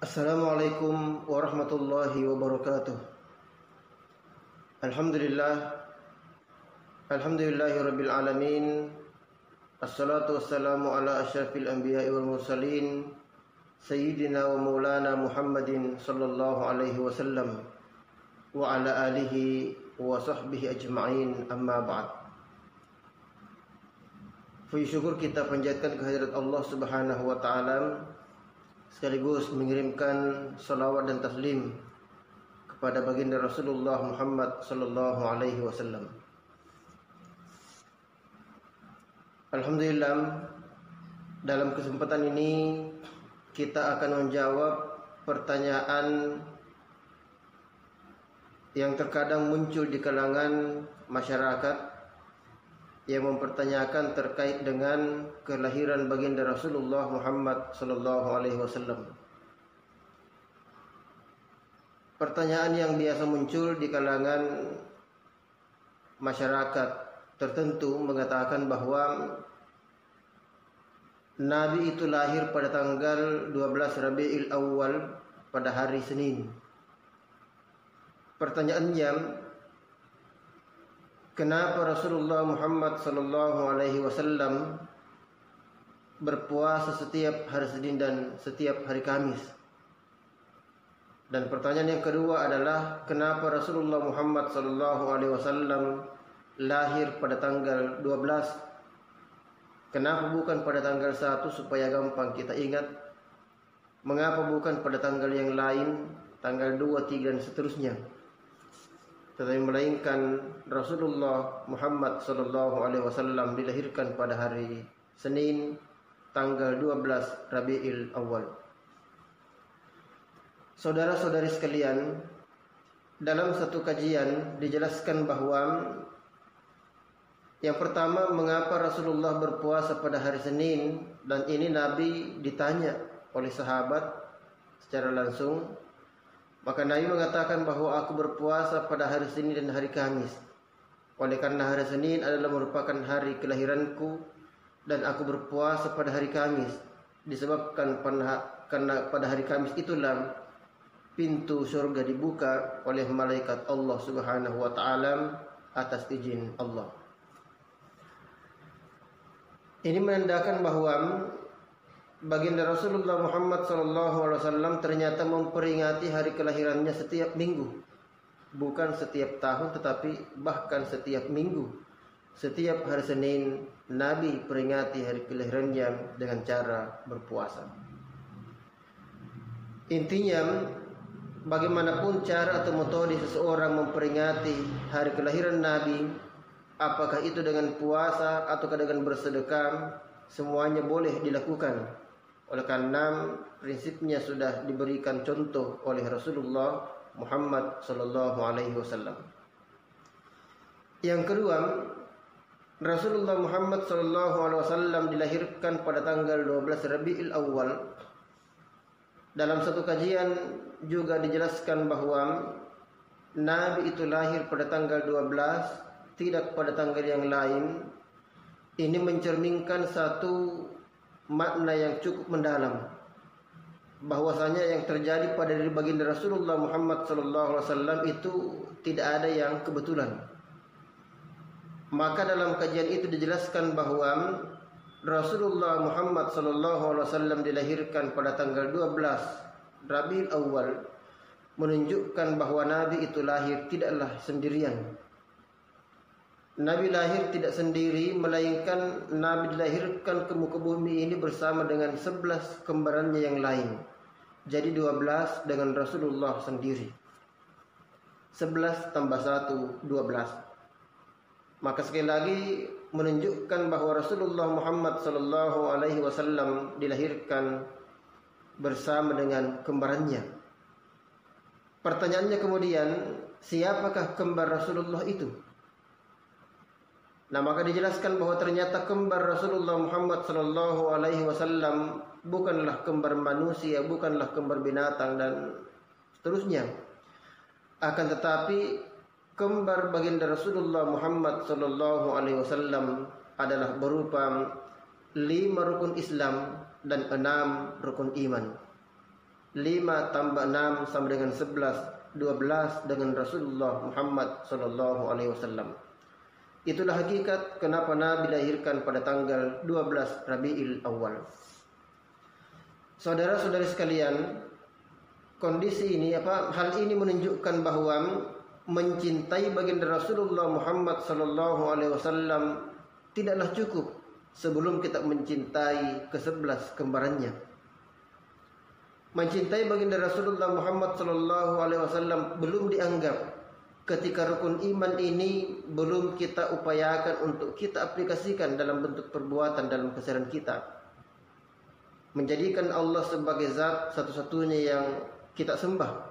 Assalamualaikum warahmatullahi wabarakatuh. Alhamdulillahirabbil alamin. Assalatu wassalamu ala asyrafil anbiya'i wal mursalin sayyidina wa maulana Muhammadin sallallahu alaihi wasallam wa ala alihi wa sahbihi ajma'in, amma ba'd. Puji syukur kita panjatkan kehadirat Allah Subhanahu wa taala, sekaligus mengirimkan salawat dan taslim kepada baginda Rasulullah Muhammad sallallahu alaihi wasallam. Alhamdulillah, dalam kesempatan ini kita akan menjawab pertanyaan yang terkadang muncul di kalangan masyarakat yang mempertanyakan terkait dengan kelahiran baginda Rasulullah Muhammad sallallahu alaihi wasallam. Pertanyaan yang biasa muncul di kalangan masyarakat tertentu mengatakan bahwa Nabi itu lahir pada tanggal 12 Rabiul Awal pada hari Senin. Pertanyaannya, kenapa Rasulullah Muhammad sallallahu alaihi wasallam berpuasa setiap hari Senin dan setiap hari Kamis? Dan pertanyaan yang kedua adalah, kenapa Rasulullah Muhammad sallallahu alaihi wasallam lahir pada tanggal 12? Kenapa bukan pada tanggal 1 supaya gampang kita ingat? Mengapa bukan pada tanggal yang lain, tanggal 2, 3 dan seterusnya? Tetapi melainkan Rasulullah Muhammad sallallahu alaihi wasallam dilahirkan pada hari Senin tanggal 12 Rabiul Awal. Saudara-saudari sekalian, dalam satu kajian dijelaskan bahwa yang pertama, mengapa Rasulullah berpuasa pada hari Senin, dan ini Nabi ditanya oleh sahabat secara langsung. Maka Nabi mengatakan bahwa aku berpuasa pada hari Senin dan hari Kamis. Oleh karena hari Senin adalah merupakan hari kelahiranku, dan aku berpuasa pada hari Kamis disebabkan karena pada hari Kamis itulah pintu surga dibuka oleh malaikat Allah Subhanahu wa taala atas izin Allah. Ini menandakan bahwa baginda Rasulullah Muhammad SAW ternyata memperingati hari kelahirannya setiap minggu. Bukan setiap tahun, tetapi bahkan setiap minggu. Setiap hari Senin, Nabi peringati hari kelahirannya dengan cara berpuasa. Intinya, bagaimanapun cara atau metode seseorang memperingati hari kelahiran Nabi, apakah itu dengan puasa atau dengan bersedekah, semuanya boleh dilakukan. Oleh karena prinsipnya sudah diberikan contoh oleh Rasulullah Muhammad sallallahu alaihi wasallam. Yang kedua, Rasulullah Muhammad sallallahu alaihi wasallam dilahirkan pada tanggal 12 Rabiul Awal. Dalam satu kajian juga dijelaskan bahwa Nabi itu lahir pada tanggal 12, tidak pada tanggal yang lain. Ini mencerminkan satu makna yang cukup mendalam, bahwasanya yang terjadi pada diri baginda Rasulullah Muhammad SAW itu tidak ada yang kebetulan. Maka dalam kajian itu dijelaskan bahwa Rasulullah Muhammad SAW dilahirkan pada tanggal 12 Rabiul Awal, menunjukkan bahwa Nabi itu lahir tidaklah sendirian. Nabi lahir tidak sendiri, melainkan Nabi dilahirkan ke muka bumi ini bersama dengan 11 kembarannya yang lain. Jadi 12 dengan Rasulullah sendiri. 11 tambah 1, 12. Maka sekali lagi menunjukkan bahwa Rasulullah Muhammad SAW dilahirkan bersama dengan kembarannya. Pertanyaannya kemudian, siapakah kembar Rasulullah itu? Nah, maka dijelaskan bahwa ternyata kembar Rasulullah Muhammad SAW bukanlah kembar manusia, bukanlah kembar binatang dan seterusnya. Akan tetapi kembar baginda Rasulullah Muhammad SAW adalah berupa 5 rukun Islam dan 6 rukun iman. 5 5 tambah 6 sama dengan 11, 12 dengan Rasulullah Muhammad sallallahu alaihi wasallam. Itulah hakikat kenapa Nabi dilahirkan pada tanggal 12 Rabiul Awal. Saudara-saudari sekalian, kondisi ini hal ini menunjukkan bahwa mencintai baginda Rasulullah Muhammad sallallahu alaihi wasallam tidaklah cukup sebelum kita mencintai ke-11 kembarannya. Mencintai baginda Rasulullah Muhammad sallallahu alaihi wasallam belum dianggap ketika rukun iman ini belum kita upayakan untuk kita aplikasikan dalam bentuk perbuatan dalam keseharian kita. Menjadikan Allah sebagai zat satu-satunya yang kita sembah.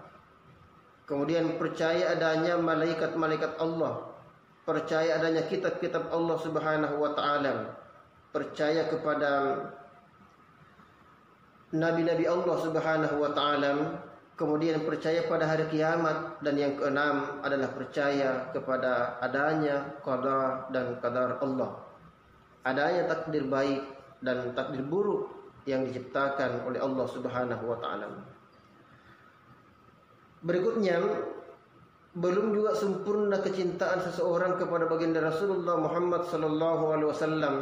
Kemudian percaya adanya malaikat-malaikat Allah, percaya adanya kitab-kitab Allah Subhanahu wa taala, percaya kepada nabi-nabi Allah Subhanahu wa taala, kemudian percaya pada hari kiamat, dan yang keenam adalah percaya kepada adanya qada dan qadar Allah. Adanya takdir baik dan takdir buruk yang diciptakan oleh Allah Subhanahu wa taala. Berikutnya, belum juga sempurna kecintaan seseorang kepada baginda Rasulullah Muhammad sallallahu alaihi wasallam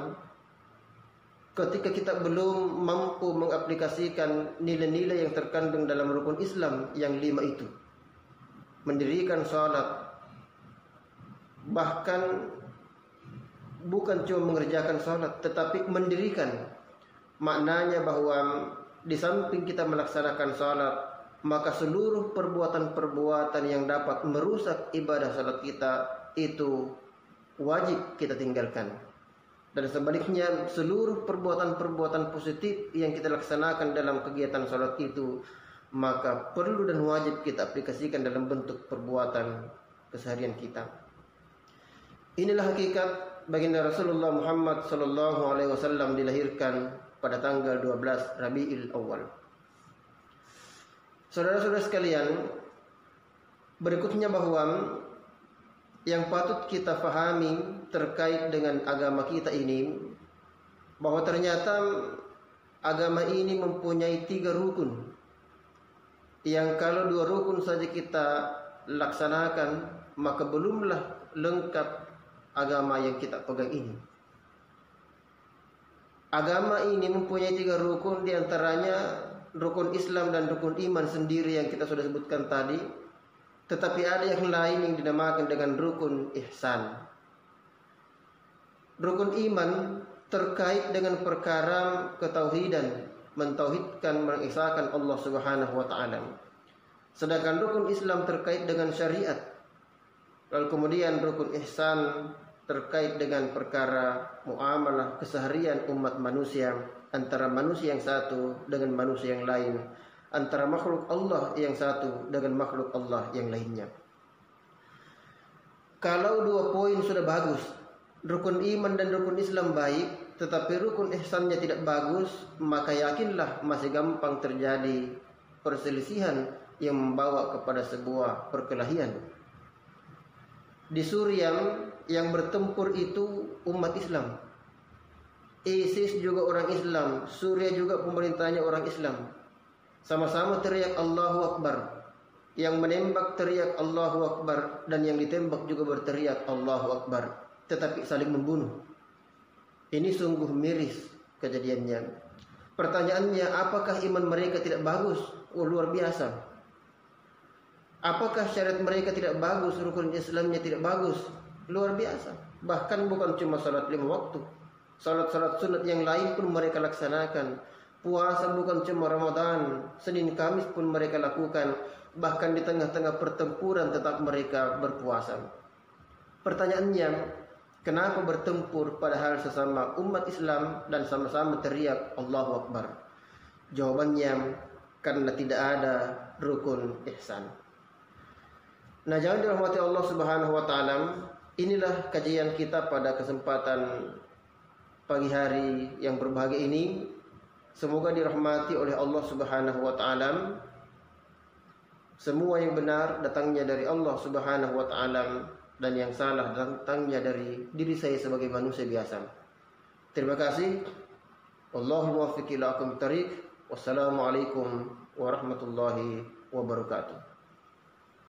ketika kita belum mampu mengaplikasikan nilai-nilai yang terkandung dalam rukun Islam yang 5 itu. Mendirikan salat, bahkan bukan cuma mengerjakan salat, tetapi mendirikan. Maknanya bahwa di samping kita melaksanakan salat, maka seluruh perbuatan-perbuatan yang dapat merusak ibadah salat kita itu wajib kita tinggalkan. Dan sebaliknya, seluruh perbuatan-perbuatan positif yang kita laksanakan dalam kegiatan salat itu, maka perlu dan wajib kita aplikasikan dalam bentuk perbuatan keseharian kita. Inilah hakikat baginda Rasulullah Muhammad sallallahu alaihi wasallam dilahirkan pada tanggal 12 Rabiul Awal. Saudara-saudara sekalian, berikutnya bahwa yang patut kita fahami terkait dengan agama kita ini, bahwa ternyata agama ini mempunyai 3 rukun, yang kalau 2 rukun saja kita laksanakan, maka belumlah lengkap agama yang kita pegang ini. Agama ini mempunyai 3 rukun, diantaranya rukun Islam dan rukun iman sendiri yang kita sudah sebutkan tadi. Tetapi ada yang lain yang dinamakan dengan rukun ihsan. Rukun iman terkait dengan perkara ketauhidan, mentauhidkan, mengisahkan Allah Subhanahu wa taala. Sedangkan rukun Islam terkait dengan syariat. Lalu kemudian rukun ihsan terkait dengan perkara muamalah keseharian umat manusia, antara manusia yang satu dengan manusia yang lain, antara makhluk Allah yang satu dengan makhluk Allah yang lainnya. Kalau 2 poin sudah bagus, rukun iman dan rukun Islam baik, tetapi rukun ihsannya tidak bagus, maka yakinlah masih gampang terjadi perselisihan yang membawa kepada sebuah perkelahian. Di Suriah yang bertempur itu umat Islam. ISIS juga orang Islam, Suriah juga pemerintahnya orang Islam. Sama-sama teriak Allahu Akbar. Yang menembak teriak Allahu Akbar, dan yang ditembak juga berteriak Allahu Akbar, tetapi saling membunuh. Ini sungguh miris kejadiannya. Pertanyaannya, apakah iman mereka tidak bagus? Oh, luar biasa. Apakah syariat mereka tidak bagus? Rukun Islamnya tidak bagus? Luar biasa. Bahkan bukan cuma salat 5 waktu, salat-salat sunat yang lain pun mereka laksanakan. Puasa bukan cuma Ramadan, Senin Kamis pun mereka lakukan. Bahkan di tengah-tengah pertempuran tetap mereka berpuasa. Pertanyaannya, kenapa bertempur padahal sesama umat Islam dan sama-sama teriak Allahu Akbar? Jawabannya, karena tidak ada rukun ihsan. Nah, jangan dirahmati Allah Subhanahu wa taala. Inilah kajian kita pada kesempatan pagi hari yang berbahagia ini. Semoga dirahmati oleh Allah Subhanahu wa taala. Semua yang benar datangnya dari Allah Subhanahu wa taala, dan yang salah datangnya dari diri saya sebagai manusia biasa. Terima kasih. Wallahu muwaffiq ila aqwamit thariq. Wassalamualaikum warahmatullahi wabarakatuh.